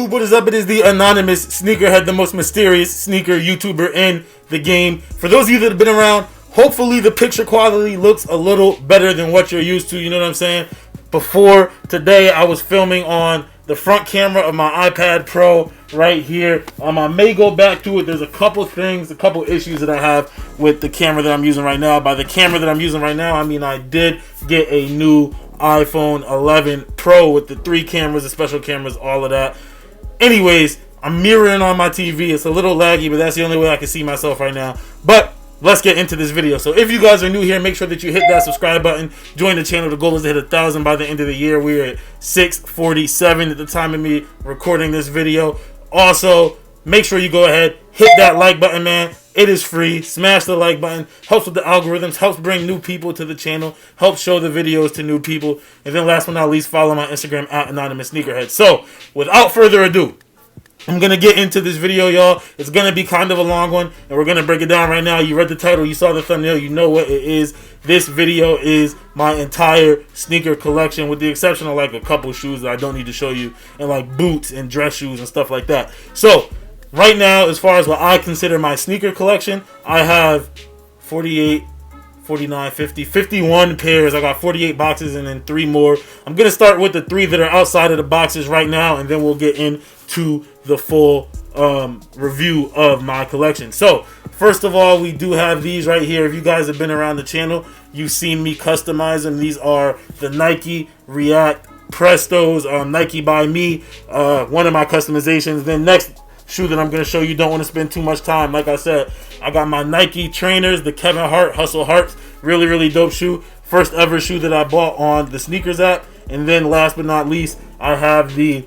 YouTube, what is up? It is the anonymous Sneakerhead, the most mysterious sneaker YouTuber in the game. For those of you that have been around, hopefully the picture quality looks a little better than what you're used to, you know what I'm saying? Before today, I was filming on the front camera of my iPad Pro right here. I may go back to it. There's a couple things, a couple issues that I have with the camera that I'm using right now. By the camera that I'm using right now, I mean I did get a new iPhone 11 Pro with the 3 cameras, the special cameras, all of that. Anyways, I'm mirroring on my TV. It's a little laggy, but that's the only way I can see myself right now. But let's get into this video. So if you guys are new here, make sure that you hit that subscribe button. Join the channel. The goal is to hit 1,000 by the end of the year. We're at 647 at the time of me recording this video. Also, make sure you go ahead, hit that like button, man. It is free. Smash the like button. Helps with the algorithms. Helps bring new people to the channel. Helps show the videos to new people. And then last but not least, follow my Instagram at Anonymous Sneakerhead. So, without further ado, I'm going to get into this video, y'all. It's going to be kind of a long one, and we're going to break it down right now. You read the title. You saw the thumbnail. You know what it is. This video is my entire sneaker collection, with the exception of like a couple shoes that I don't need to show you, and like boots and dress shoes and stuff like that. So, right now, as far as what I consider my sneaker collection, I have 48, 49, 50, 51 pairs. I got 48 boxes and then 3 more. I'm going to start with the 3 that are outside of the boxes right now, and then we'll get into the full review of my collection. So, first of all, we do have these right here. If you guys have been around the channel, you've seen me customize them. These are the Nike React Prestos, Nike by me, one of my customizations. Then next shoe that I'm going to show you, don't want to spend too much time. Like I said, I got my Nike trainers, the Kevin Hart Hustle Hearts. Really, really dope shoe. First ever shoe that I bought on the Sneakers app. And then last but not least, I have the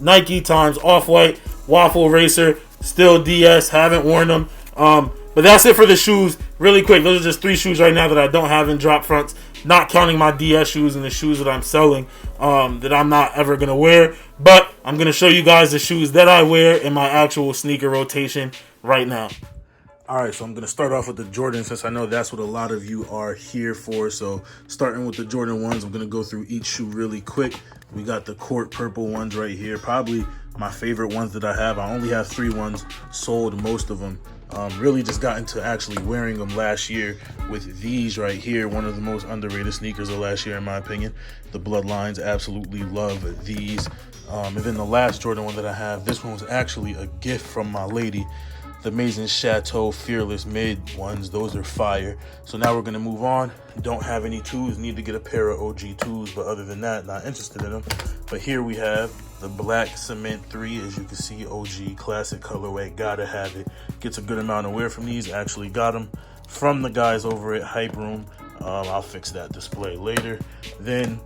Nike times Off-White Waffle Racer. Still DS, haven't worn them. But that's it for the shoes. Really quick, those are just 3 shoes right now that I don't have in drop fronts. Not counting my DS shoes and the shoes that I'm selling that I'm not ever going to wear. But I'm going to show you guys the shoes that I wear in my actual sneaker rotation right now. Alright, so I'm going to start off with the Jordan, since I know that's what a lot of you are here for. So starting with the Jordan 1s, I'm going to go through each shoe really quick. We got the Court Purple ones right here. Probably my favorite ones that I have. I only have 3 ones sold, most of them. Really just got into actually wearing them last year with these right here. One of the most underrated sneakers of last year, in my opinion. The Bloodlines, absolutely love these. And then the last Jordan one that I have, this one was actually a gift from my lady. The Amazing Chateau Fearless Mid ones, those are fire. So now we're going to move on. Don't have any 2s, need to get a pair of OG 2s, but other than that, not interested in them. But here we have the Black Cement 3, as you can see, OG classic colorway, gotta have it. Gets a good amount of wear from these. Actually got them from the guys over at Hype Room. I'll fix that display later. Then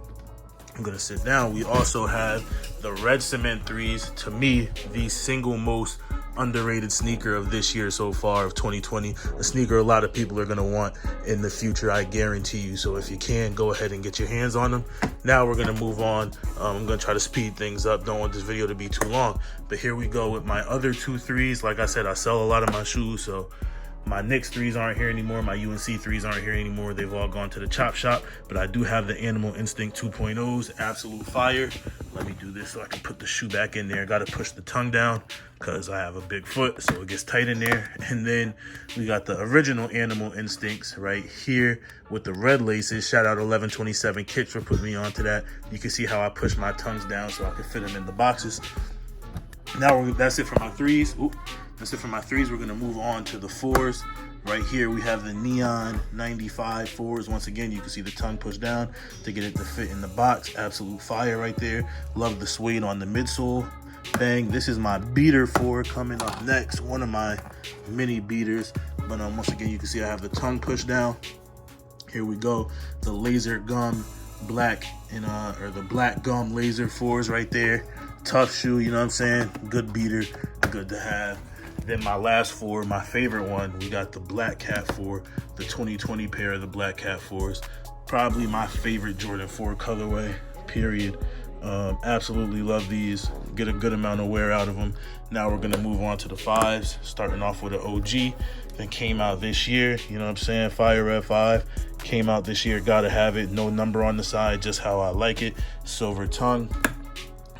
I'm gonna sit down. We also have the Red Cement 3s. To me, the single most underrated sneaker of this year so far, of 2020. A sneaker a lot of people are going to want in the future, I guarantee you. So if you can, go ahead and get your hands on them. Now we're going to move on. I'm going to try to speed things up. Don't want this video to be too long. But here we go with my other 2 3s. Like I said, I sell a lot of my shoes, so my Knicks 3s aren't here anymore. My UNC 3s aren't here anymore. They've all gone to the chop shop. But I do have the Animal Instinct 2.0s, absolute fire. Let me do this so I can put the shoe back in there. Got to push the tongue down because I have a big foot, so it gets tight in there. And then we got the original Animal Instincts right here with the red laces. Shout out 1127 Kits for putting me onto that. You can see how I push my tongues down so I can fit them in the boxes. Now that's it for my 3s. Oop. That's it for my 3s. We're going to move on to the 4s. Right here, we have the Neon 95 4s. Once again, you can see the tongue pushed down to get it to fit in the box. Absolute fire right there. Love the suede on the midsole. Bang. This is my beater 4 coming up next. One of my mini beaters. But once again, you can see I have the tongue pushed down. Here we go. The laser gum black or the black gum laser 4s right there. Tough shoe, you know what I'm saying? Good beater. Good to have. Then my last 4, my favorite one, we got the Black Cat 4, the 2020 pair of the Black Cat 4s. Probably my favorite Jordan 4 colorway, period. Absolutely love these. Get a good amount of wear out of them. Now we're going to move on to the 5s, starting off with an OG that came out this year. You know what I'm saying? Fire Red 5 came out this year. Gotta have it. No number on the side, just how I like it. Silver tongue.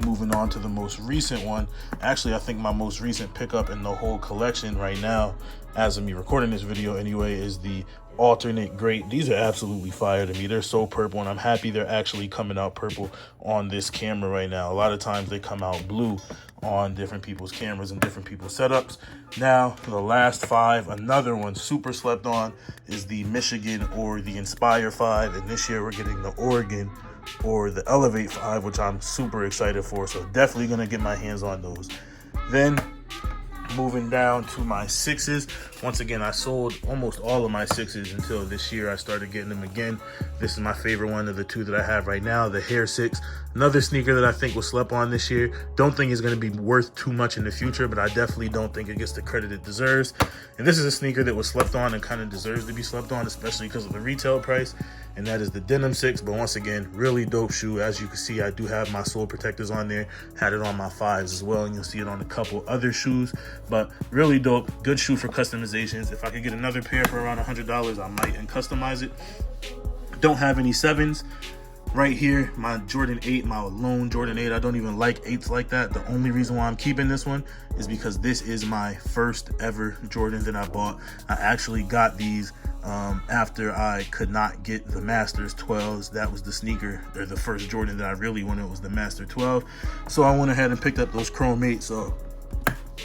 Moving on to the most recent one. Actually, I think my most recent pickup in the whole collection right now, as of me recording this video anyway, is the alternate great. These are absolutely fire to me. They're so purple, and I'm happy they're actually coming out purple on this camera right now. A lot of times they come out blue on different people's cameras and different people's setups. Now, for the last 5, another one super slept on is the Michigan or the Inspire 5, and this year we're getting the Oregon or the Elevate 5, which I'm super excited for, so definitely gonna get my hands on those. Then moving down to my 6s. Once again, I sold almost all of my 6s until this year I started getting them again. This is my favorite one of the 2 that I have right now, the Hair 6. Another sneaker that I think was slept on this year. Don't think it's going to be worth too much in the future, but I definitely don't think it gets the credit it deserves. And this is a sneaker that was slept on and kind of deserves to be slept on, especially because of the retail price, and that is the Denim 6. But once again, really dope shoe. As you can see, I do have my sole protectors on there. Had it on my 5s as well, and you'll see it on a couple other shoes. But really dope, good shoe for customizations. If I could get another pair for around $100, I might and customize it. Don't have any 7s. Right here, my Jordan 8, my lone Jordan 8. I don't even like 8s like that. The only reason why I'm keeping this one is because this is my first ever Jordan that I bought. I actually got these after I could not get the Masters 12s. That was the sneaker, or the first Jordan that I really wanted was the Master 12. So I went ahead and picked up those Chrome 8. So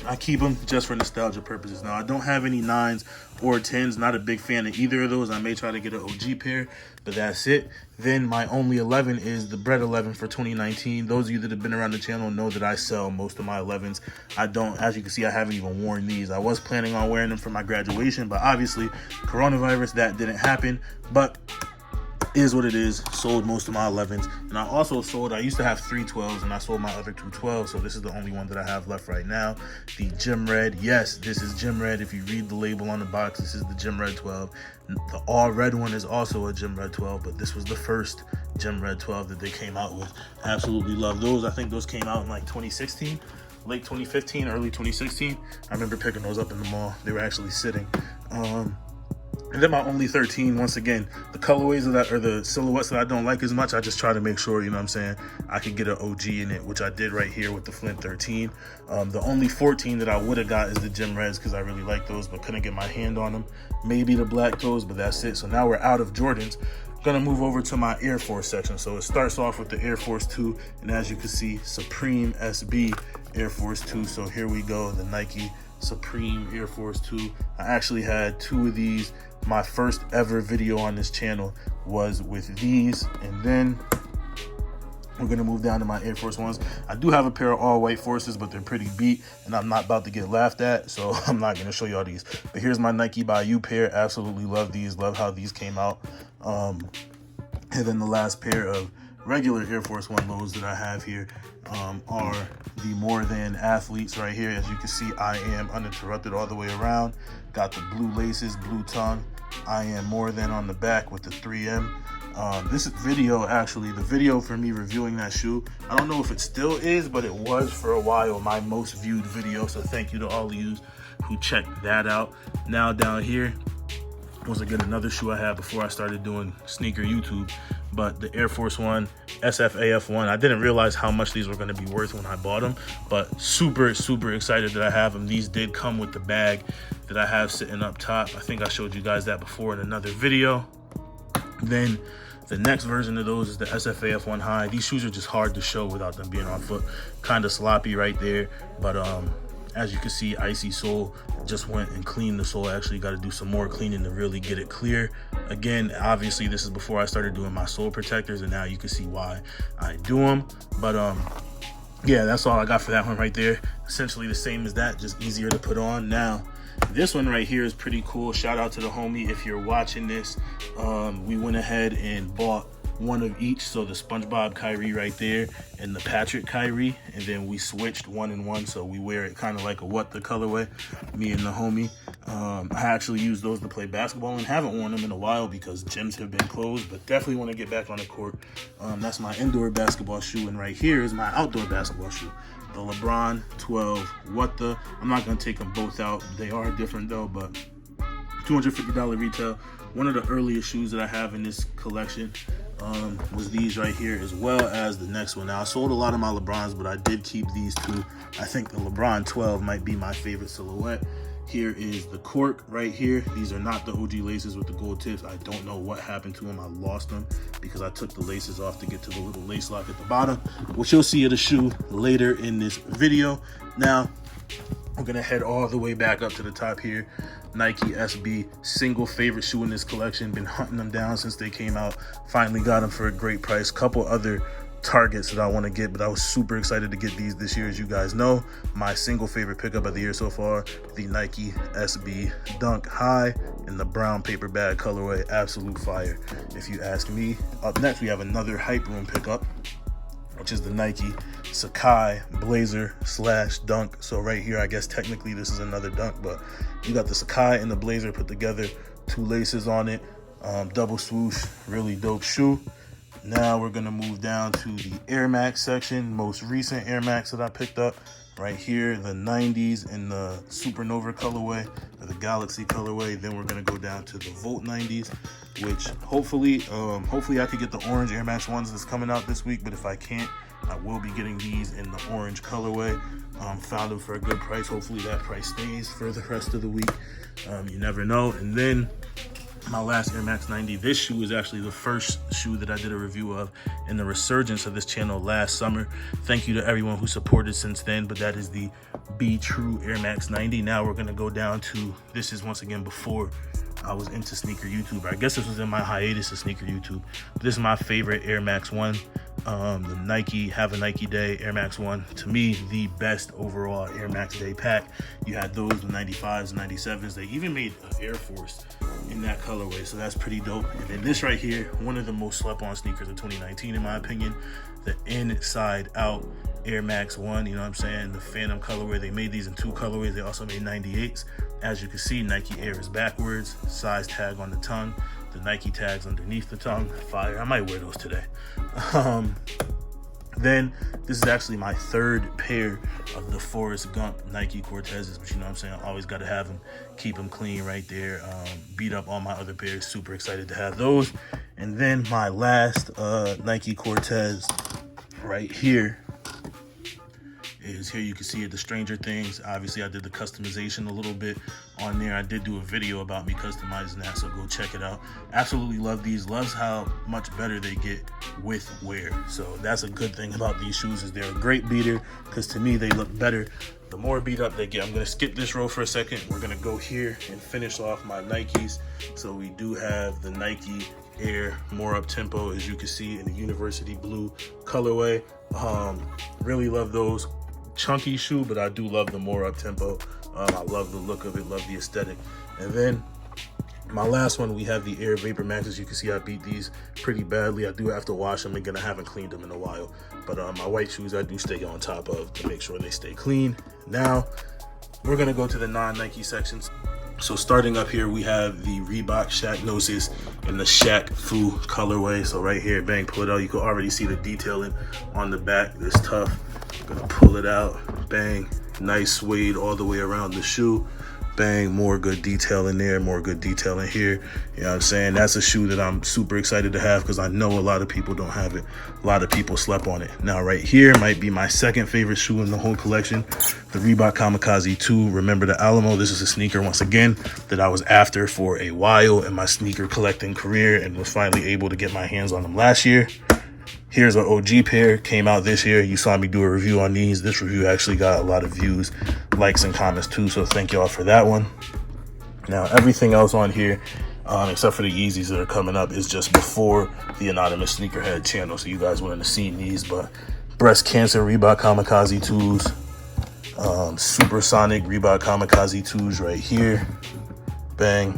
I keep them just for nostalgia purposes. Now, I don't have any 9s or 10s. Not a big fan of either of those. I may try to get an OG pair, but that's it. Then my only 11 is the Bread 11 for 2019. Those of you that have been around the channel know that I sell most of my 11s. I don't, as you can see, I haven't even worn these. I was planning on wearing them for my graduation, but obviously coronavirus, that didn't happen. But is what it is. Sold most of my 11s, and I also sold, I used to have 3 12s, and I sold my other 2 12s, so this is the only one that I have left right now, the Gym Red. Yes, this is Gym Red. If you read the label on the box, this is the Gym Red 12. The all red one is also a Gym Red 12, but this was the first Gym Red 12 that they came out with. Absolutely love those. I think those came out in like 2016, late 2015, early 2016. I remember picking those up in the mall. They were actually sitting. And then my only 13, once again, the colorways of that, or the silhouettes that I don't like as much, I just try to make sure, you know what I'm saying, I could get an OG in it, which I did right here with the Flint 13. The only 14 that I would have got is the Gym Reds, because I really like those, but couldn't get my hand on them. Maybe the Black Toes, but that's it. So now we're out of Jordans. Gonna move over to my Air Force section. So it starts off with the Air Force 2, and as you can see, Supreme SB Air Force 2. So here we go, the Nike Supreme Air Force 2. I actually had 2 of these. My first ever video on this channel was with these, and then we're gonna move down to my Air Force 1s. I do have a pair of all white Forces, but they're pretty beat, and I'm not about to get laughed at, so I'm not gonna show y'all these. But here's my Nike Bayou pair. Absolutely love these. Love how these came out. And then the last pair of regular Air Force 1 lows that I have here are the More Than Athletes right here. As you can see, I am uninterrupted all the way around. Got the blue laces, blue tongue. I am More Than on the back with the 3M. This video, actually, the video for me reviewing that shoe, I don't know if it still is, but it was for a while my most viewed video. So thank you to all of you who checked that out. Now down here, once again, another shoe I had before I started doing sneaker YouTube, but the Air Force 1 SFAF1. I didn't realize how much these were going to be worth when I bought them, but super excited that I have them. These did come with the bag that I have sitting up top. I think I showed you guys that before in another video. Then the next version of those is the SFAF1 High. These shoes are just hard to show without them being on foot. Kind of sloppy right there, but as you can see, icy sole. Just went and cleaned the sole. Actually got to do some more cleaning to really get it clear. Again, obviously this is before I started doing my sole protectors, and now you can see why I do them. But yeah, that's all I got for that one right there. Essentially the same as that, just easier to put on. Now this one right here is pretty cool. Shout out to the homie if you're watching this. We went ahead and bought one of each, so the SpongeBob Kyrie right there and the Patrick Kyrie, and then we switched 1 and 1, so we wear it kind of like a What The colorway, me and the homie. I actually used those to play basketball and haven't worn them in a while because gyms have been closed, but definitely want to get back on the court. That's my indoor basketball shoe, and right here is my outdoor basketball shoe, the LeBron 12 What The. I'm not going to take them both out. They are different though, but $250 retail. One of the earliest shoes that I have in this collection. was these right here, as well as the next one. Now, I sold a lot of my LeBrons, but I did keep these two. I think the LeBron 12 might be my favorite silhouette. Here is the cork right here. These are not the OG laces with the gold tips. I don't know what happened to them. I lost them because I took the laces off to get to the little lace lock at the bottom, which you'll see of the shoe later in this video. Now, we're gonna head all the way back up to the top here. Nike SB, single favorite shoe in this collection. Been hunting them down since they came out. Finally got them for a great price. Couple other targets that I want to get, but I was super excited to get these this year. As you guys know, my single favorite pickup of the year so far, the Nike SB Dunk High in the brown paper bag colorway. Absolute fire, if you ask me. Up next, we have another hype room pickup, which is the Nike Sakai Blazer / Dunk. So right here, I guess technically this is another Dunk, but you got the Sakai and the Blazer put together, two laces on it, double swoosh, really dope shoe. Now we're gonna move down to the Air Max section, most recent Air Max that I picked up. Right here, the 90s in the Supernova colorway, or the Galaxy colorway. Then we're gonna go down to the Volt 90s, which hopefully I could get the orange Air Max 1s that's coming out this week, but if I can't, I will be getting these in the orange colorway. Found them for a good price. Hopefully that price stays for the rest of the week. You never know. And then my last Air Max 90. This shoe is actually the first shoe that I did a review of in the resurgence of this channel last summer. Thank you to everyone who supported since then, but that is the Be True Air Max 90. Now we're gonna go down to, this is once again before I was into sneaker YouTube. I guess this was in my hiatus of sneaker YouTube. This is my favorite Air Max 1. The Nike Have a Nike Day Air Max 1. To me, the best overall Air Max Day pack. You had those, the 95s, 97s. They even made Air Force in that colorway, so that's pretty dope. And then this right here, one of the most slept on sneakers of 2019 in my opinion, the Inside Out Air Max 1, you know what I'm saying, the Phantom colorway. They made these in two colorways. They also made 98s. As you can see, Nike Air is backwards, size tag on the tongue, the Nike tags underneath the tongue. Fire. I might wear those today. Then this is actually my third pair of the Forrest Gump Nike Cortezes, but you know what I'm saying, I always got to have them, keep them clean right there. Beat up all my other pairs, super excited to have those. And then my last Nike Cortez right here is, here you can see it, the Stranger Things. Obviously I did the customization a little bit on there. I did do a video about me customizing that, so go check it out. Absolutely love these. Loves how much better they get with wear. So that's a good thing about these shoes, is they're a great beater, because to me they look better the more beat up they get. I'm gonna skip this row for a second. We're gonna go here and finish off my Nikes. So we do have the Nike Air More Up Tempo, as you can see, in the University Blue colorway. Really love those. Chunky shoe, but I do love the More Up Tempo. I love the look of it, love the aesthetic. And then my last one, we have the Air Vapor Max. As you can see, I beat these pretty badly. I do have to wash them again. I haven't cleaned them in a while, but my white shoes I do stay on top of to make sure they stay clean. Now we're gonna go to the non-Nike sections. So starting up here, we have the Reebok Shaq Gnosis in the Shaq Fu colorway. So right here, bang, pull it out. You can already see the detailing on the back. It's tough. Gonna pull it out, bang, nice suede all the way around the shoe. Bang, more good detail in there, more good detail in here. You know what I'm saying? That's a shoe that I'm super excited to have, because I know a lot of people don't have it. A lot of people slept on it. Now right here might be my second favorite shoe in the whole collection, the Reebok Kamikaze 2 Remember the Alamo. This is a sneaker, once again, that I was after for a while in my sneaker collecting career, and was finally able to get my hands on them last year. Here's an OG pair, came out this year. You saw me do a review on these. This review actually got a lot of views, likes, and comments too, so thank y'all for that one. Now, everything else on here, except for the Yeezys that are coming up, is just before the anonymous Sneakerhead channel, so you guys wouldn't have seen these. But breast cancer Reebok Kamikaze 2s, supersonic Reebok Kamikaze 2s right here, bang.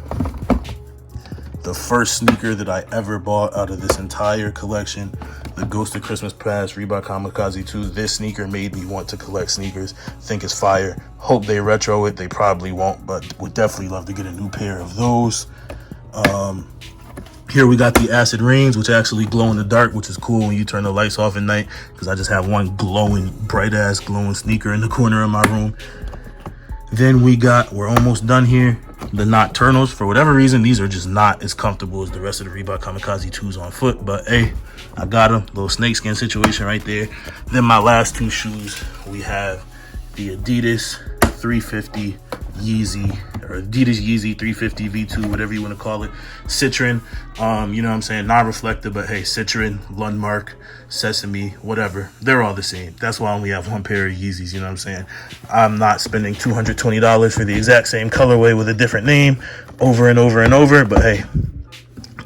The first sneaker that I ever bought out of this entire collection, the Ghost of Christmas Past Reebok Kamikaze 2. This sneaker made me want to collect sneakers. Think it's fire. Hope they retro it. They probably won't, but would definitely love to get a new pair of those. Here we got the Acid Rains, which actually glow in the dark, which is cool when you turn the lights off at night, because I just have one glowing, bright ass glowing sneaker in the corner of my room. Then we got, we're almost done here, the Nocturnals. For whatever reason, these are just not as comfortable as the rest of the Reebok Kamikaze 2s on foot. But hey, I got them. Little snakeskin situation right there. Then my last two shoes, we have the Adidas 350 Yeezy, or Adidas Yeezy 350 V2, whatever you want to call it. Citron, you know what I'm saying? Non-reflective, but hey, Citron, Lundmark, Sesame, whatever. They're all the same. That's why I only have one pair of Yeezys, you know what I'm saying? I'm not spending $220 for the exact same colorway with a different name over and over and over, but hey,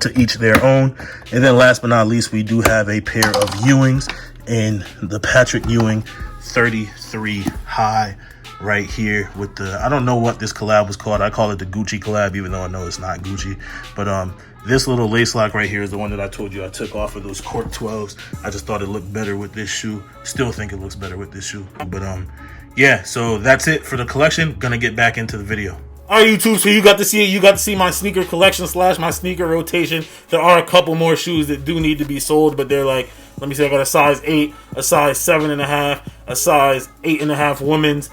to each their own. And then last but not least, we do have a pair of Ewings in the Patrick Ewing 33 high right here with the, I don't know what this collab was called. I call it the Gucci collab, even though I know it's not Gucci. But this little lace lock right here is the one that I told you I took off of those Cork 12s. I just thought it looked better with this shoe. Still think it looks better with this shoe. But yeah, so that's it for the collection. Gonna get back into the video. All right, YouTube, so you got to see it. You got to see my sneaker collection / my sneaker rotation. There are a couple more shoes that do need to be sold, but they're like, let me see, I got a size 8, a size 7.5, a size 8.5 women's.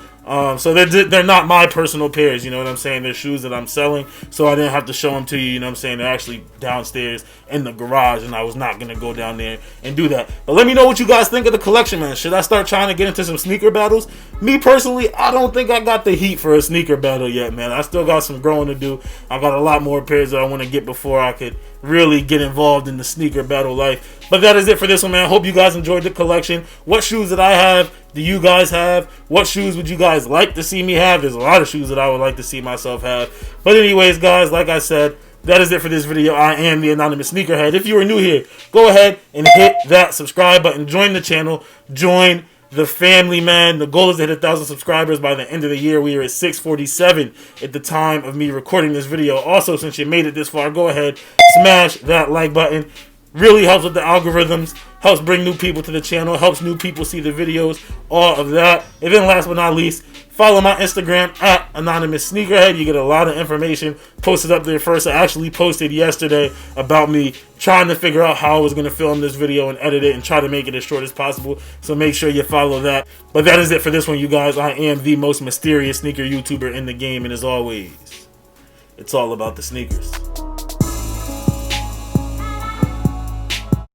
So they're not my personal pairs, you know what I'm saying? They're shoes that I'm selling, so I didn't have to show them to you, you know what I'm saying? They're actually downstairs in the garage, and I was not going to go down there and do that. But let me know what you guys think of the collection, man. Should I start trying to get into some sneaker battles? Me, personally, I don't think I got the heat for a sneaker battle yet, man. I still got some growing to do. I got a lot more pairs that I want to get before I could really get involved in the sneaker battle life. But that is it for this one, man. I hope you guys enjoyed the collection. What shoes that I have do you guys have? What shoes would you guys like to see me have? There's a lot of shoes that I would like to see myself have. But anyways, guys, like I said, that is it for this video. I am the Anonymous Sneakerhead. If you are new here, go ahead and hit that subscribe button. Join the channel. Join the family, man. The goal is to hit 1,000 subscribers by the end of the year. We are at 647 at the time of me recording this video. Also, since you made it this far, go ahead, smash that like button. Really helps with the algorithms, helps bring new people to the channel, helps new people see the videos, all of that. And then last but not least, follow my Instagram at Anonymous Sneakerhead. You get a lot of information posted up there first. I actually posted yesterday about me trying to figure out how I was going to film this video and edit it and try to make it as short as possible. So make sure you follow that. But that is it for this one, you guys. I am the most mysterious sneaker YouTuber in the game. And as always, it's all about the sneakers.